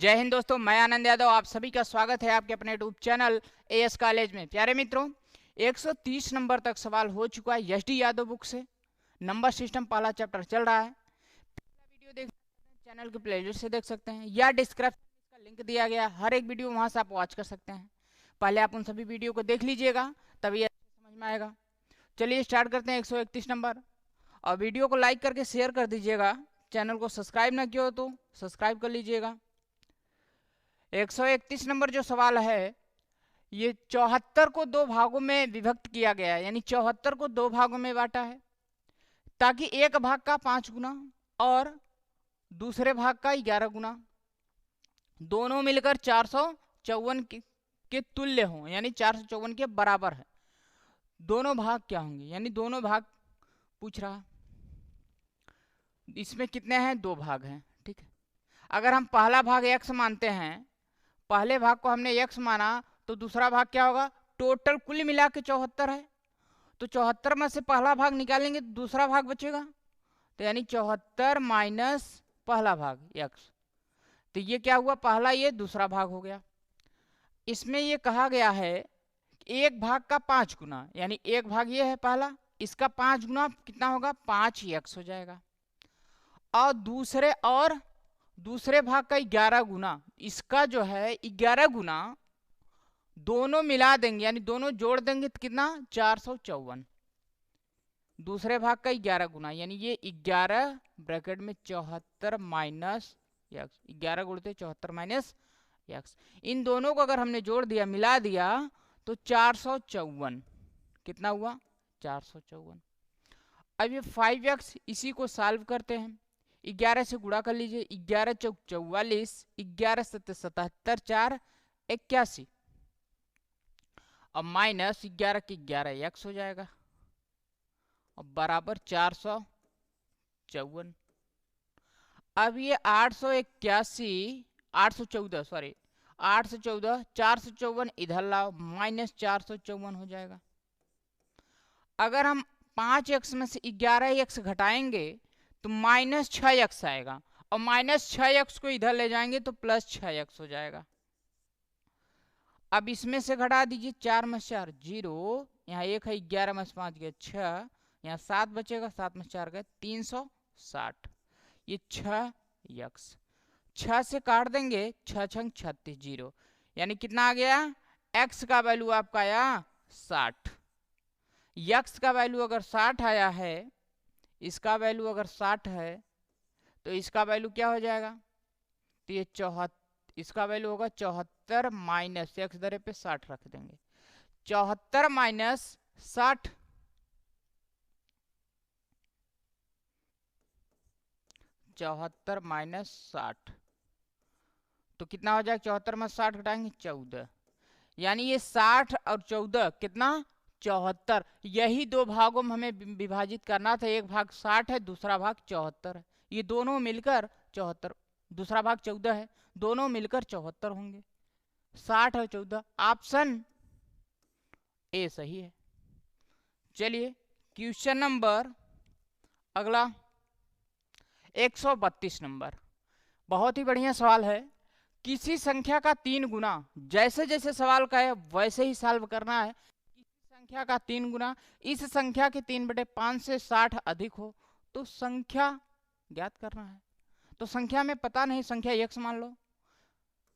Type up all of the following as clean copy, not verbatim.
जय हिंद दोस्तों, मैं आनंद यादव। आप सभी का स्वागत है आपके अपने यूट्यूब चैनल एएस कॉलेज में। प्यारे मित्रों, 130 नंबर तक सवाल हो चुका है एसडी यादव बुक से। नंबर सिस्टम पहला चैप्टर चल रहा है। पहला वीडियो देख चैनल के प्लेलिस्ट से देख सकते हैं या डिस्क्रिप्शन में इसका लिंक दिया गया है। हर एक वीडियो वहां से आप वॉच कर सकते हैं। पहले आप उन सभी वीडियो को देख लीजिएगा, तभी समझ में आएगा। चलिए स्टार्ट करते हैं 131 नंबर। और वीडियो को लाइक करके शेयर कर दीजिएगा। चैनल को सब्सक्राइब ना किया हो तो सब्सक्राइब कर लीजिएगा। 131 नंबर जो सवाल है, ये 74 को दो भागों में विभक्त किया गया है, यानी 74 को दो भागों में बांटा है ताकि एक भाग का 5 गुना और दूसरे भाग का 11 गुना दोनों मिलकर 454 के तुल्य हों, यानी 454 के बराबर है। दोनों भाग क्या होंगे, यानी दोनों भाग पूछ रहा। इसमें कितने हैं? दो भाग हैं, ठीक है। अगर हम पहला भाग x मानते हैं, पहले भाग को हमने x माना, तो दूसरा भाग क्या होगा? टोटल कुल मिला के 74 है, तो 74 में से पहला भाग निकालेंगे तो दूसरा भाग बचेगा, तो यानी 74 माइनस पहला भाग x। तो ये क्या हुआ? पहला ये दूसरा भाग हो गया। इसमें ये कहा गया है एक भाग का 5 गुना, यानी एक भाग ये है पहला, इसका 5 गुना कितना होगा? 5x हो जाएगा। और दूसरे भाग का 11 गुना, इसका जो है 11 गुना दोनों मिला देंगे, यानी दोनों जोड़ देंगे तो कितना? 454। दूसरे भाग का 11 गुना, यानी ये 11 ब्रैकेट में 74 माइनस एक्स, 11 गुणते 74 माइनस एक्स। इन दोनों को अगर हमने जोड़ दिया, मिला दिया, तो 454 कितना हुआ? 454। अब ये 5x, इसी को सॉल्व करते हैं। 11 से गुणा कर लीजिए, 11 चौक 44, 11 सत्ते 77, 4 81 और माइनस 11 की 11 x हो जाएगा और बराबर 454। अब ये 814 सॉरी 814, 454 इधर लाओ, माइनस 454 हो जाएगा। अगर हम 5x में से 11x घटाएंगे तो माइनस 6x आएगा, और माइनस 6x को इधर ले जाएंगे तो प्लस 6x हो जाएगा। अब इसमें से घटा दीजिए, 4 में 4 0, यहाँ 1 है, 11 में 5 गए 6, यहाँ 7 बचेगा, 7 में 4 गए 360, ये 6x। 6 से काट देंगे, 6 छंग 36 0, यानी कितना आ गया? x का वैल्यू आपका आया 60। x का वैल्यू अगर 60 आया है, इसका वैल्यू अगर 60 है, तो इसका वैल्यू क्या हो जाएगा? तो ये 74, इसका वैल्यू होगा 74 माइनस x दरे पे 60 रख देंगे, 74 माइनस 60, 74 माइनस 60 तो कितना हो जाएगा? 74 में 60 घटाएंगे 14, यानी ये 60 और 14 कितना? 74। यही दो भागों में हमें विभाजित करना था। एक भाग 60 है, दूसरा भाग 74 है। ये दोनों मिलकर 74, दूसरा भाग 14 है, दोनों मिलकर 74 होंगे। 60 और 14, ऑप्शन ए सही है। चलिए क्वेश्चन नंबर अगला 132 नंबर, बहुत ही बढ़िया सवाल है। किसी संख्या का 3 गुना, जैसे जैसे सवाल का है वैसे ही सॉल्व करना है। संख्या का 3 गुना, इस संख्या के 3/5 से 60 अधिक हो तो संख्या ज्ञात करना है। तो संख्या में पता नहीं, संख्या x मान लो,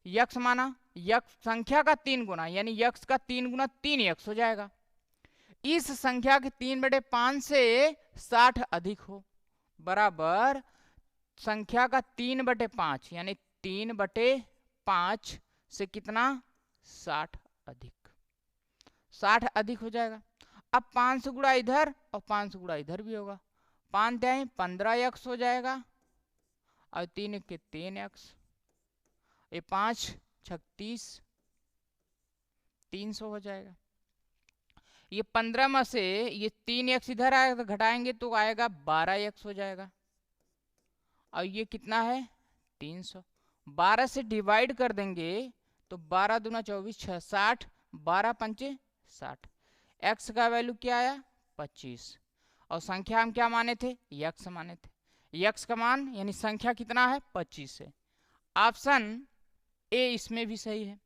x माना, x संख्या का 3 गुना, यानी x का 3 गुना 3x हो जाएगा। इस संख्या के 3/5 से 60 अधिक हो, बराबर संख्या का 3/5, यानी 3/5 से कितना? 60 अधिक, 60 अधिक हो जाएगा। अब 5 से गुणा इधर और 5 से गुणा इधर भी होगा, 5 जाए 15x हो जाएगा और 3 के 3x, ये 5 36 300 हो जाएगा। ये 15 में से ये 3x इधर आएगा तो घटाएंगे तो आएगा 12x हो जाएगा, और ये कितना है? 300। 12 से डिवाइड कर देंगे तो 12 दूना 24, 6 60, 12 पंचे 60। x का वैल्यू क्या आया? 25। और संख्या हम क्या माने थे? x माने थे। x का मान यानी संख्या कितना है? 25 है। ऑप्शन ए इसमें भी सही है।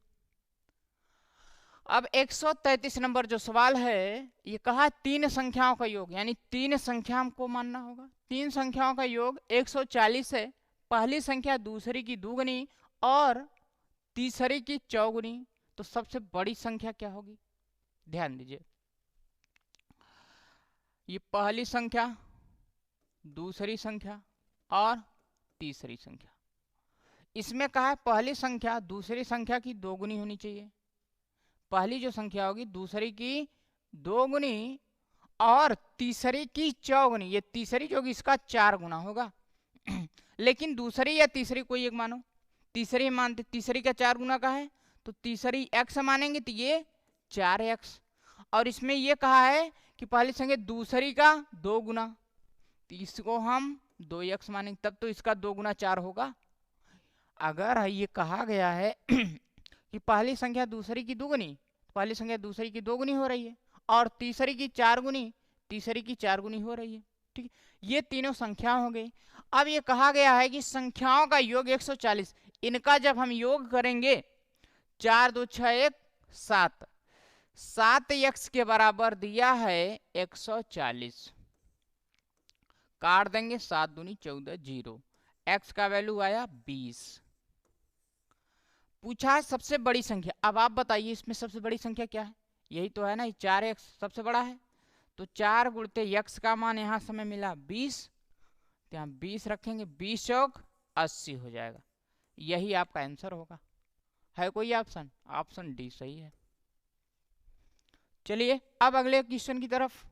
अब 133 नंबर जो सवाल है, ये कहा तीन संख्याओं का योग, यानी तीन संख्या हमको मानना होगा। तीन संख्याओं का योग 140 है। पहली संख्या दूसरी की दुगुनी और तीसरी की चौगुनी, तो सबसे बड़ी संख्या क्या होगी? ध्यान दीजिए, ये पहली संख्या, दूसरी संख्या और तीसरी संख्या। इसमें कहा है पहली संख्या दूसरी संख्या की दोगुनी होनी चाहिए। पहली जो संख्या होगी दूसरी की दोगुनी और तीसरी की चौगुनी, ये तीसरी जो होगी इसका 4 गुना होगा। लेकिन दूसरी या तीसरी कोई एक मानो, तीसरी मानते, तीसरी का 4 गुना का है तो तीसरी x मानेंगे तो ये 4x। और इसमें ये कहा है कि पहली संख्या दूसरी का 2 गुना, तो इसको हम 2x मानेंगे, तब तो इसका 2 गुना 4 होगा। अगर ये कहा गया है कि पहली संख्या दूसरी की दुगुनी, पहली संख्या दूसरी की 2 गुनी हो रही है, और तीसरी की 4 गुनी, तीसरी की 4 गुनी हो रही है। ठीक है, ये तीनों संख्या हो गई। अब ये कहा गया है कि संख्याओं का योग 140, इनका जब हम योग करेंगे 4 2 6 1 7, 7x के बराबर दिया है 140, काट देंगे 7 दूनी 14, 0, x का वैल्यू आया 20। पूछा है सबसे बड़ी संख्या। अब आप बताइए इसमें सबसे बड़ी संख्या क्या है? यही तो है ना, 4x सबसे बड़ा है। तो 4 गुणते x का मान यहाँ समय मिला 20, तो यहाँ 20 रखेंगे, 20 चौक 80 हो जाएगा। यही आपका आंसर होगा। है कोई ऑप्शन? ऑप्शन डी सही है। चलिए अब अगले क्वेश्चन की तरफ,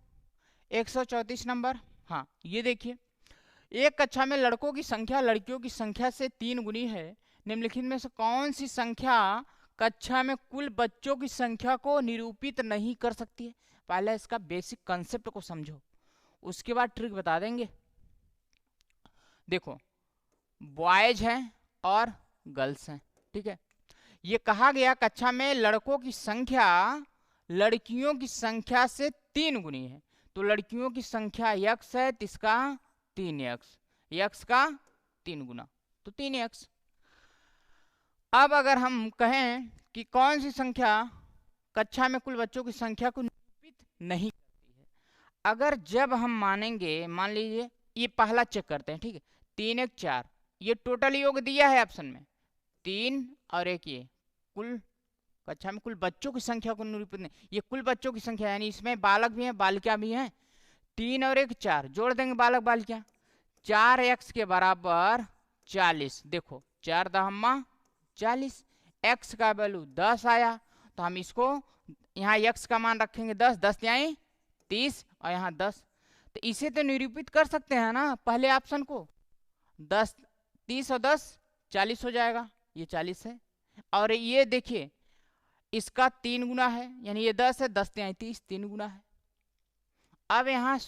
134 नंबर। हाँ, ये देखिए, एक कक्षा में लड़कों की संख्या लड़कियों की संख्या से 3 गुनी है। निम्नलिखित में से कौन सी संख्या कक्षा में कुल बच्चों की संख्या को निरूपित नहीं कर सकती है? पहले इसका बेसिक कंसेप्ट को समझो, उसके बाद ट्रिक बता देंगे। देखो, बॉयज हैं और गर्ल्स हैं, ठीक है। ये कहा गया कक्षा में लड़कों की संख्या लड़कियों की संख्या से 3 गुनी है। तो लड़कियों की संख्या x है, तो इसका 3x, x का 3 गुना, तो 3x। अब अगर हम कहें कि कौन सी संख्या कक्षा में कुल बच्चों की संख्या को निरूपित नहीं करती है, अगर जब हम मानेंगे, मान लीजिए ये पहला चेक करते हैं, ठीक है, 3 1 4, ये टोटल योग दिया है ऑप्शन में 3 और 1, ये कुल कक्षा में कुल बच्चों की संख्या को निरूपित नहीं, ये कुल बच्चों की संख्या, यानी इसमें बालक भी हैं बालिका भी हैं। 3 और 1 4, जोड़ देंगे बालक बालिका, 4x के बराबर 40। देखो 4 दहम्मा 40, x का वैल्यू 10 आया, तो हम इसको यहाँ x का मान रखेंगे 10, 10 यहाँ 30 और यहाँ 10, तो इसे तो निरूपित कर सकते हैं ना पहले ऑप्शन को। 10 30 और 10 40 हो जाएगा, ये 40 है। और ये देखिए इसका 3 गुना है, यानी ये 10 है, 10 यहाँ 30, 3 गुना है। अब यहाँ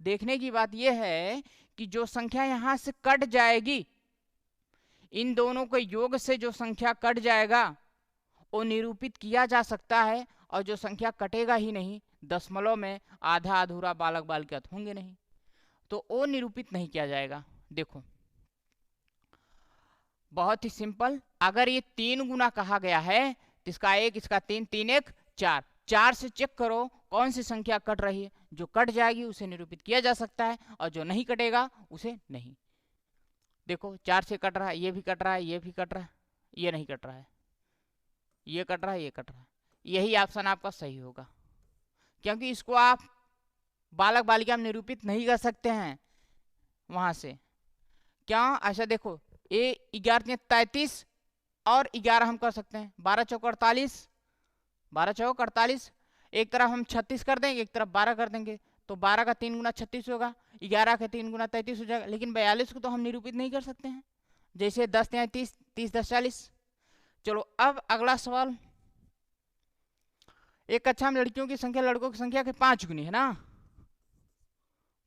देखने की बात यह है कि जो संख्या यहाँ से कट जाएगी, इन दोनों के योग से जो संख्या कट जाएगा वो निरूपित किया जा सकता है, और जो संख्या कटेगा ही नहीं, दशमलव में आधा अधूरा बालक बालिका होंगे नहीं, तो वो निरूपित नहीं किया जाएगा। देखो बहुत ही सिंपल, अगर ये 3 गुना कहा गया है तो इसका 1, इसका 3, 3 1 4, 4 से चेक करो कौन सी संख्या कट रही है। जो कट जाएगी उसे निरूपित किया जा सकता है, और जो नहीं कटेगा उसे नहीं। देखो 4 से कट रहा है, ये भी कट रहा है, ये भी कट रहा है, ये नहीं कट रहा है, ये कट रहा है, ये कट रहा है। यही ऑप्शन आपका सही होगा, क्योंकि इसको आप बालक बालिका में निरूपित नहीं कर सकते हैं वहां से। क्या ऐसा? देखो ये 11 33 और 11 हम कर सकते हैं, 12 चौक 48, 12 चौक 48, एक तरफ हम 36 कर देंगे, एक तरफ 12 कर देंगे, तो 12 का 3 गुना 36 होगा, 11 का 3 गुना 33 हो जाएगा। लेकिन 42 को तो हम निरूपित नहीं कर सकते हैं, जैसे 10 यहाँ 30, 30 10 40। चलो अब अगला सवाल, एक कक्षा में लड़कियों की संख्या लड़कों की संख्या के 5 गुनी है ना,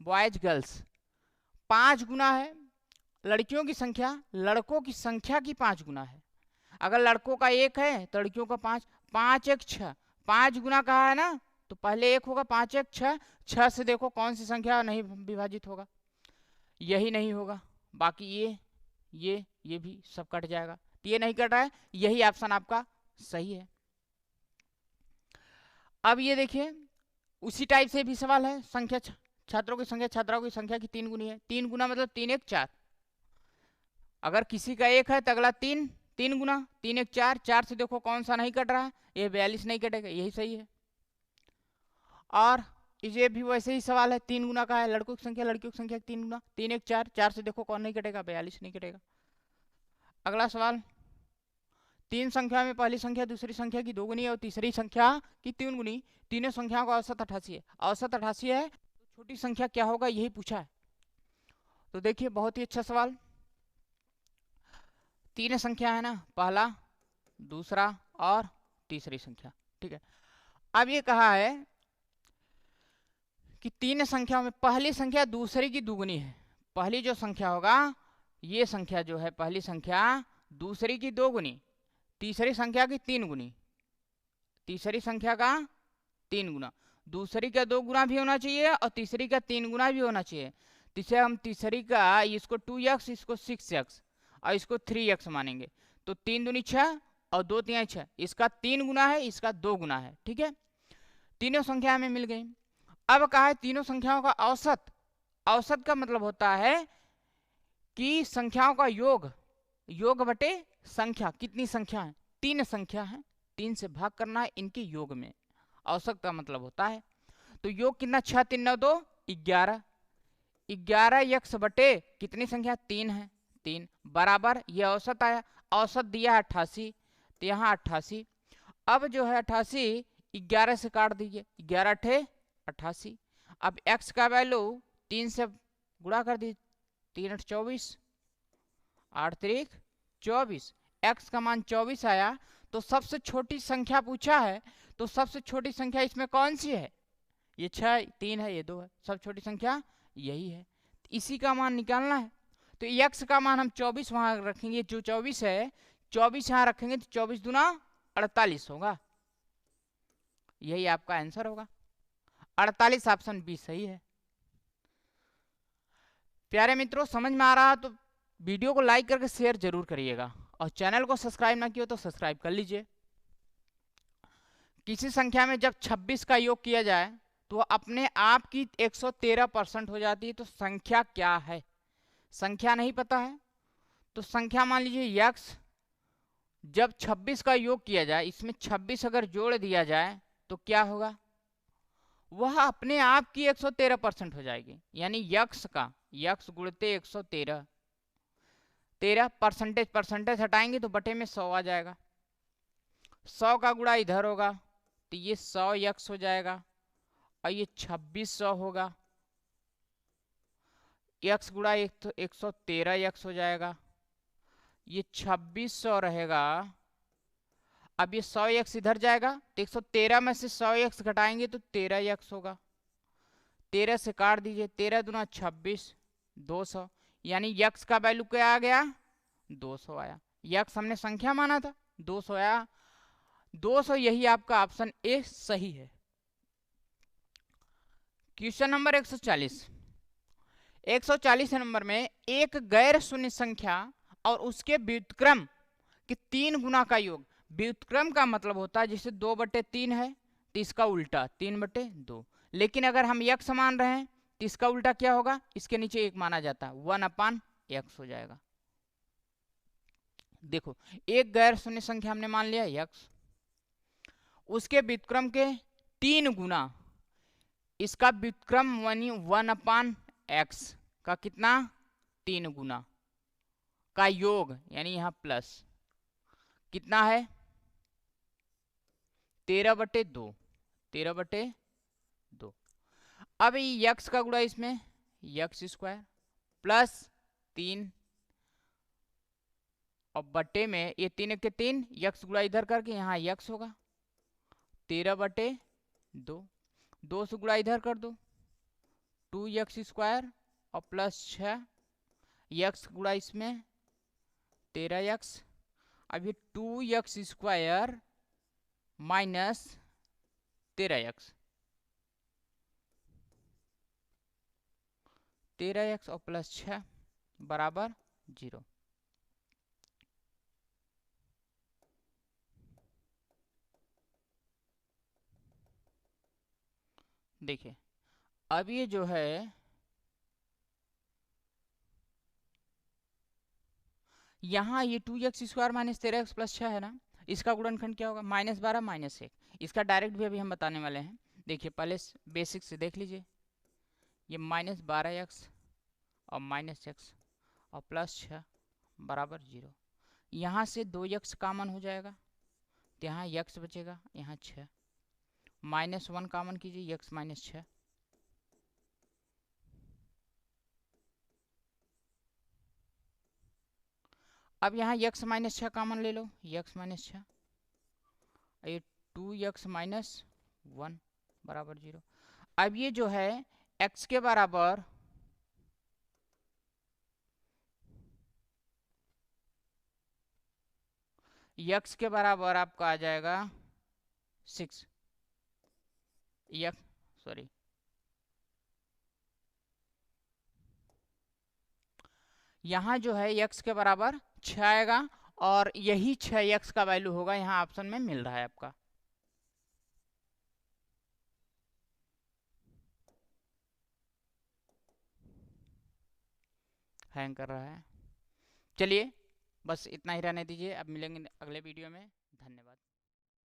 बॉयज गर्ल्स 5 गुना है, लड़कियों की संख्या लड़कों की संख्या की 5 गुना है। अगर लड़कों का 1 है तो लड़कियों का 5, 5 1 6, 5 गुना कहा है ना, तो पहले 1 होगा, 5 1 6, 6 से देखो कौन सी संख्या नहीं विभाजित होगा, यही नहीं होगा, बाकी ये भी सब कट जाएगा, तो ये नहीं कट रहा है, यही ऑप्शन आपका सही है। अब ये देखिए उसी टाइप से भी सवाल है, संख्या छात्रों की संख्या छात्राओं की संख्या की 3 गुनी है। 3 गुना मतलब 3 1 4। अगर किसी का 1 है तो अगला 3, 3 गुना 3 1 4। 4 से देखो कौन सा नहीं कट रहा है, ये 42 नहीं कटेगा, यही सही है। और ये भी वैसे ही सवाल है, 3 गुना का है, लड़कों की संख्या लड़कियों की संख्या 3 गुना 3 1 4। 4 से देखो कौन नहीं कटेगा, 42 नहीं कटेगा। अगला सवाल, 3 संख्या में पहली संख्या दूसरी संख्या की 2 गुनी है और तीसरी संख्या की 3 गुनी। तीनों संख्याओं का औसत 88 है। औसत 88 है तो छोटी संख्या क्या होगा, यही पूछा है। तो देखिए बहुत ही अच्छा सवाल। तीन संख्या है ना, पहला दूसरा और तीसरी संख्या, ठीक है। अब ये कहा है कि तीन संख्याओं में पहली संख्या दूसरी की दुगुनी है। पहली जो संख्या होगा, ये संख्या जो है पहली संख्या दूसरी की 2 गुनी, तीसरी संख्या की 3 गुनी, तीसरी संख्या का 3 गुना, दूसरी का 2 गुना भी होना चाहिए और तीसरी का 3 गुना भी होना चाहिए। जिसे हम तीसरी का इसको 2x, इसको 6x और इसको 3x मानेंगे। तो 3 दूनी 6 और 2 3 6, इसका 3 गुना है, इसका 2 गुना है, ठीक है। तीनों संख्या हमें मिल गई। अब कहा है तीनों संख्याओं का औसत। औसत का मतलब होता है कि संख्याओं का योग, योग बटे संख्या। कितनी संख्या है, 3 संख्या है, 3 से भाग करना है इनके योग में, औसत का मतलब होता है। तो योग कितना, 6 3 9 2 11। 11 x बटे कितनी संख्या, 3 है, 3 बराबर ये औसत आया। औसत दिया 88, तो यहाँ 88। अब जो है 88 11 से काट दीजिए, 11 अठे 88। अब x का वैल्यू 3 से गुणा कर दीजिए, 3 8 24, 8 3 24। x का मान 24 आया। तो सबसे छोटी संख्या पूछा है, तो सबसे छोटी संख्या इसमें कौन सी है, ये 6 3 है, ये 2 है, सबसे छोटी संख्या यही है। इसी का मान निकालना है। तो x का मान हम 24 वहां रखेंगे, जो 24 है 24 यहाँ रखेंगे, तो 24 दूना 48 होगा, यही आपका आंसर होगा। 48 ऑप्शन बी सही है। प्यारे मित्रों समझ में आ रहा तो वीडियो को लाइक करके शेयर जरूर करिएगा और चैनल को सब्सक्राइब ना किया तो सब्सक्राइब कर लीजिए। किसी संख्या में जब 26 का योग किया जाए तो अपने आप की 113% हो जाती है। तो संख्या क्या है, संख्या नहीं पता है तो संख्या मान लीजिए x, जब 26 का योग किया जाए, इसमें 26 अगर जोड़ दिया जाए तो क्या होगा, वह अपने आप की 113% हो जाएगी। यानी यक्स का यक्स गुणते 113, 13 परसेंटेज, परसेंटेज हटाएंगे तो बटे में 100 आ जाएगा। 100 का गुणा इधर होगा तो ये 100 यक्स हो जाएगा और ये 2600 होगा। यक्स गुणा 113 यक्स हो जाएगा, ये 2600 रहेगा। अब ये 100 यक्स इधर जाएगा तो 113 में से 100 यक्स घटाएंगे तो 13 यक्स होगा। 13 से काट दीजिए, 13 दूना 26, 200। यानी यक्स का वैल्यू क्या आ गया, 200 आया। यक्स हमने संख्या माना था, 200 आया, 200, यही आपका ऑप्शन ए सही है। Question number 140। 140 नंबर में एक गैर शून्य संख्या और उसके व्युत्क्रम के 3 गुना का योग। व्युत्क्रम का मतलब होता है जैसे 2/3 है तो इसका उल्टा 3/2। लेकिन अगर हम यक्स मान रहे हैं तो इसका उल्टा क्या होगा, इसके नीचे 1 माना जाता है, 1/x हो जाएगा। देखो एक गैर शून्य संख्या हमने मान लिया यक्स, उसके व्युत्क्रम के 3 गुना, इसका व्युत्क्रम 1/x का कितना, 3 गुना का योग, यानी यहां प्लस कितना है, 13/2, 13/2। अब यक्स का गुणा इसमें यक्स स्क्वायर प्लस 3 और बटे में ये 3 के 3 यक्स गुणा इधर करके यहाँ यक्स होगा 13/2। 2 से गुणा इधर कर दो, 2x स्क्वायर और प्लस 6 यक्स गुणा इसमें 13x। अब ये 2x square minus 13x, 13x और प्लस 6 बराबर 0। देखिए अब ये जो है यहाँ ये 2x² माइनस 13x प्लस 6 है ना, इसका गुणनखंड क्या होगा? -12 -1। इसका डायरेक्ट भी अभी हम बताने वाले हैं। देखिए पहले बेसिक से देख लीजिए, ये -12x और -x और +6 बराबर 0। यहाँ से 2x कॉमन हो जाएगा तो यहाँ x बचेगा, यहाँ 6 -1 कॉमन कीजिए, x -6। अब यहाँ x -6 कॉमन ले लो, x -6, ये 2x -1 बराबर 0। अब ये जो है x के बराबर आपका आ जाएगा 6 सॉरी यहाँ जो है x के बराबर 6 आएगा और यही 6x का वैल्यू होगा, यहाँ ऑप्शन में मिल रहा है आपका। हैंग कर रहा है। चलिए बस इतना ही रहने दीजिए, अब मिलेंगे अगले वीडियो में। धन्यवाद।